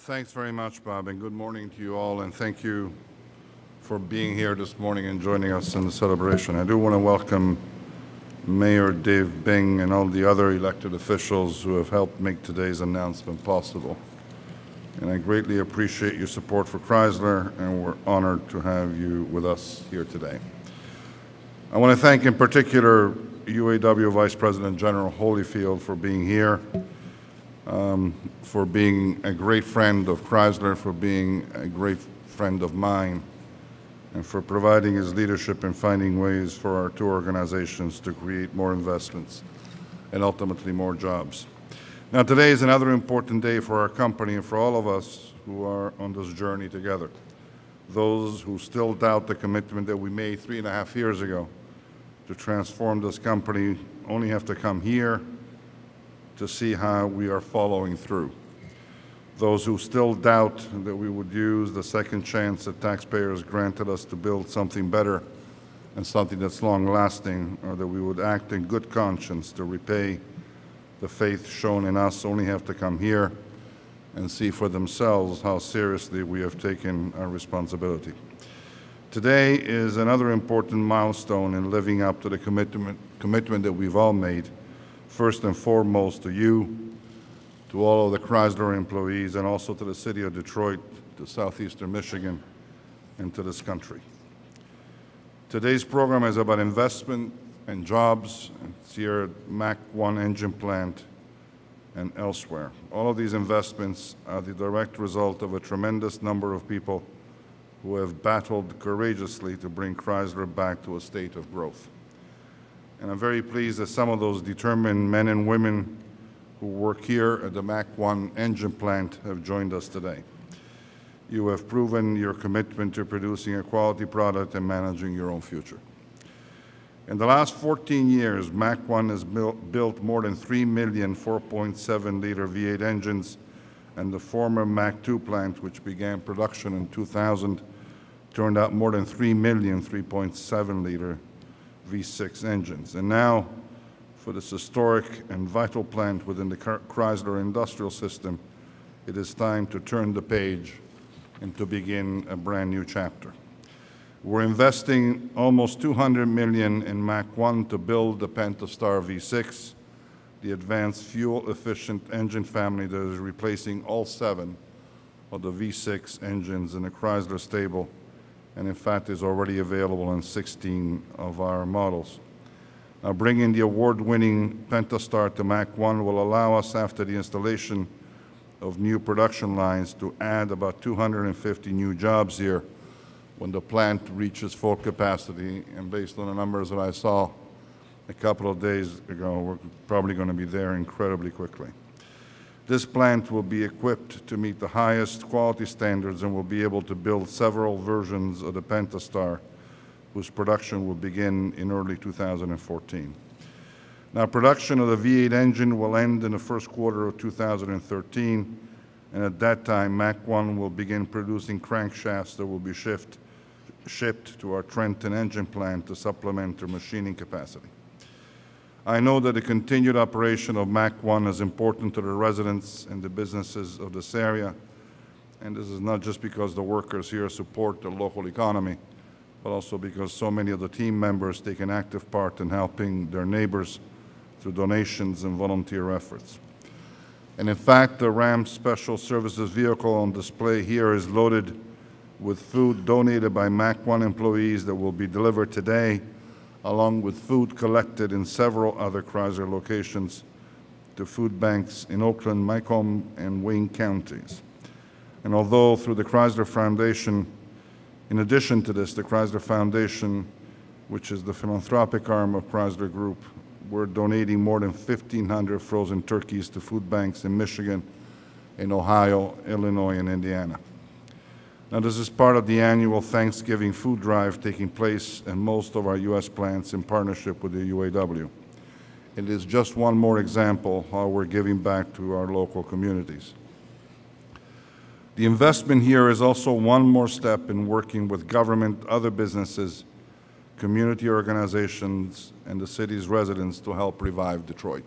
Thanks very much, Bob, and good morning to you all, and thank you for being here this morning and joining us in the celebration. I do want to welcome Mayor Dave Bing and all the other elected officials who have helped make today's announcement possible. And I greatly appreciate your support for Chrysler, and we're honored to have you with us here today. I want to thank in particular UAW Vice President General Holyfield for being here, for being a great friend of Chrysler, for being a great friend of mine, and for providing his leadership in finding ways for our two organizations to create more investments and ultimately more jobs. Now, today is another important day for our company and for all of us who are on this journey together. Those who still doubt the commitment that we made 3.5 years ago to transform this company only have to come here to see how we are following through. Those who still doubt that we would use the second chance that taxpayers granted us to build something better and something that's long-lasting, or that we would act in good conscience to repay the faith shown in us, only have to come here and see for themselves how seriously we have taken our responsibility. Today is another important milestone in living up to the commitment that we've all made, first and foremost to you, to all of the Chrysler employees, and also to the city of Detroit, to southeastern Michigan, and to this country. Today's program is about investment and jobs. It's here at Mack 1 engine plant and elsewhere. All of these investments are the direct result of a tremendous number of people who have battled courageously to bring Chrysler back to a state of growth. And I'm very pleased that some of those determined men and women who work here at the Mack 1 engine plant have joined us today. You have proven your commitment to producing a quality product and managing your own future. In the last 14 years, Mack 1 has built more than 3 million 4.7-liter V8 engines, and the former Mack 2 plant, which began production in 2000, turned out more than 3 million 3.7-liter V6 engines. And now, for this historic and vital plant within the Chrysler industrial system, it is time to turn the page and to begin a brand new chapter. We're investing almost $200 million in Mack 1 to build the Pentastar V6, the advanced fuel-efficient engine family that is replacing all 7 of the V6 engines in the Chrysler stable, and in fact is already available in 16 of our models. Now, bringing the award-winning Pentastar to Mack 1 will allow us, after the installation of new production lines, to add about 250 new jobs here when the plant reaches full capacity. And based on the numbers that I saw a couple of days ago, we're probably going to be there incredibly quickly. This plant will be equipped to meet the highest quality standards and will be able to build several versions of the Pentastar, whose production will begin in early 2014. Now, production of the V8 engine will end in the first quarter of 2013, and at that time, Mack 1 will begin producing crankshafts that will be shipped to our Trenton engine plant to supplement their machining capacity. I know that the continued operation of Mack 1 is important to the residents and the businesses of this area, and this is not just because the workers here support the local economy, but also because so many of the team members take an active part in helping their neighbors through donations and volunteer efforts. And in fact, the Ram Special Services vehicle on display here is loaded with food donated by Mack 1 employees that will be delivered today, along with food collected in several other Chrysler locations to food banks in Oakland, Macomb, and Wayne counties. And although through the Chrysler Foundation, in addition to this, the Chrysler Foundation, which is the philanthropic arm of Chrysler Group, we're donating more than 1,500 frozen turkeys to food banks in Michigan, in Ohio, Illinois, and Indiana. Now, this is part of the annual Thanksgiving food drive taking place in most of our U.S. plants in partnership with the UAW. It is just one more example how we're giving back to our local communities. The investment here is also one more step in working with government, other businesses, community organizations, and the city's residents to help revive Detroit.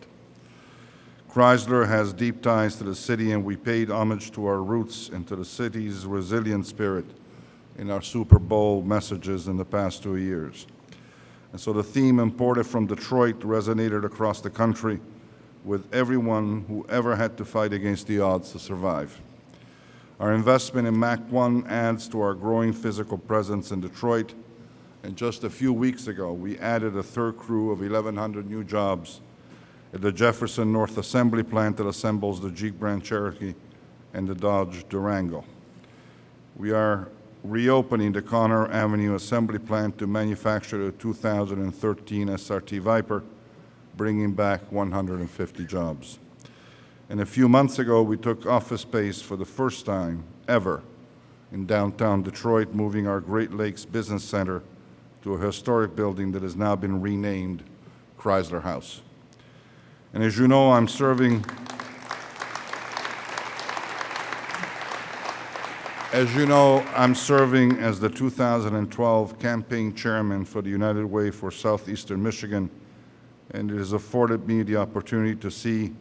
Chrysler has deep ties to the city, and we paid homage to our roots and to the city's resilient spirit in our Super Bowl messages in the past 2 years. And so the theme imported from Detroit resonated across the country with everyone who ever had to fight against the odds to survive. Our investment in Mack 1 adds to our growing physical presence in Detroit, and just a few weeks ago, we added a third crew of 1,100 new jobs at the Jefferson North Assembly Plant that assembles the Jeep Grand Cherokee and the Dodge Durango. We are reopening the Conner Avenue Assembly Plant to manufacture the 2013 SRT Viper, bringing back 150 jobs. And a few months ago, we took office space for the first time ever in downtown Detroit, moving our Great Lakes Business Center to a historic building that has now been renamed Chrysler House. And as you know, I'm serving as the 2012 campaign chairman for the United Way for Southeastern Michigan, and it has afforded me the opportunity to see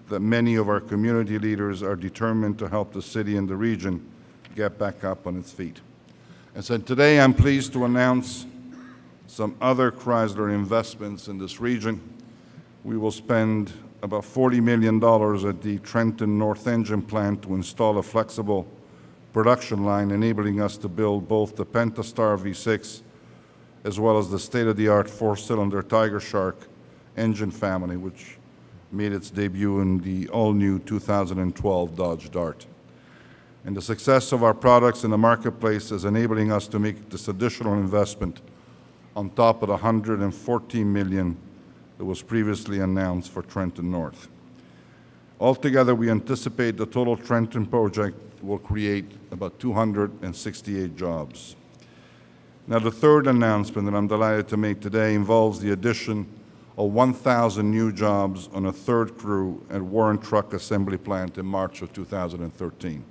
that many of our community leaders are determined to help the city and the region get back up on its feet. And so today I'm pleased to announce some other Chrysler investments in this region. We will spend about $40 million at the Trenton North Engine plant to install a flexible production line, enabling us to build both the Pentastar V6 as well as the state-of-the-art four-cylinder Tiger Shark engine family, which made its debut in the all-new 2012 Dodge Dart. And the success of our products in the marketplace is enabling us to make this additional investment on top of the $114 million that was previously announced for Trenton North. Altogether, we anticipate the total Trenton project will create about 268 jobs. Now, the third announcement that I'm delighted to make today involves the addition of 1,000 new jobs on a third crew at Warren Truck Assembly Plant in March of 2013.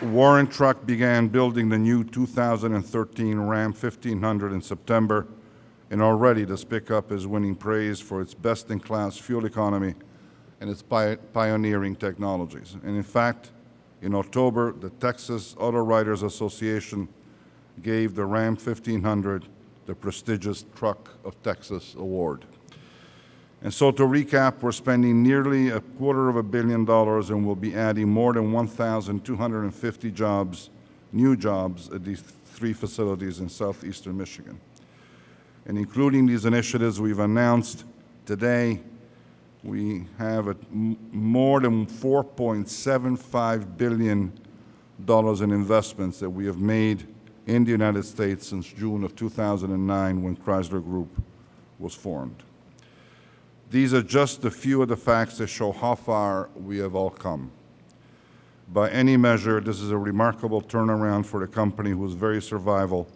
Warren Truck began building the new 2013 Ram 1500 in September, and already this pickup is winning praise for its best-in-class fuel economy and its pioneering technologies. And in fact, in October, the Texas Auto Writers Association gave the Ram 1500 the prestigious Truck of Texas Award. And so to recap, we're spending nearly $250 million and we'll be adding more than 1,250 jobs, new jobs at these three facilities in southeastern Michigan. And including these initiatives we've announced today, we have more than $4.75 billion in investments that we have made in the United States since June of 2009 when Chrysler Group was formed. These are just a few of the facts that show how far we have all come. By any measure, this is a remarkable turnaround for the company whose very survival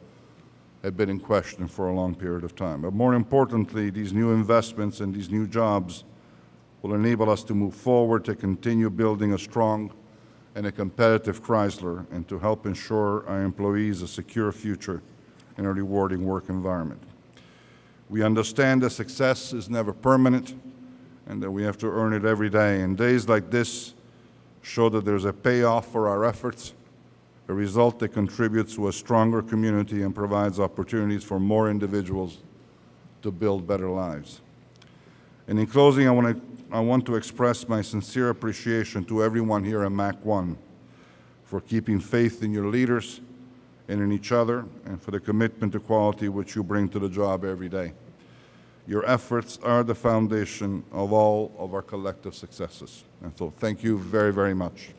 had been in question for a long period of time. But more importantly, these new investments and these new jobs will enable us to move forward to continue building a strong and a competitive Chrysler and to help ensure our employees a secure future and a rewarding work environment. We understand that success is never permanent and that we have to earn it every day. And days like this show that there's a payoff for our efforts, a result that contributes to a stronger community and provides opportunities for more individuals to build better lives. And in closing, I want to express my sincere appreciation to everyone here at Mack 1 for keeping faith in your leaders and in each other, and for the commitment to quality which you bring to the job every day. Your efforts are the foundation of all of our collective successes. And so thank you very, very much.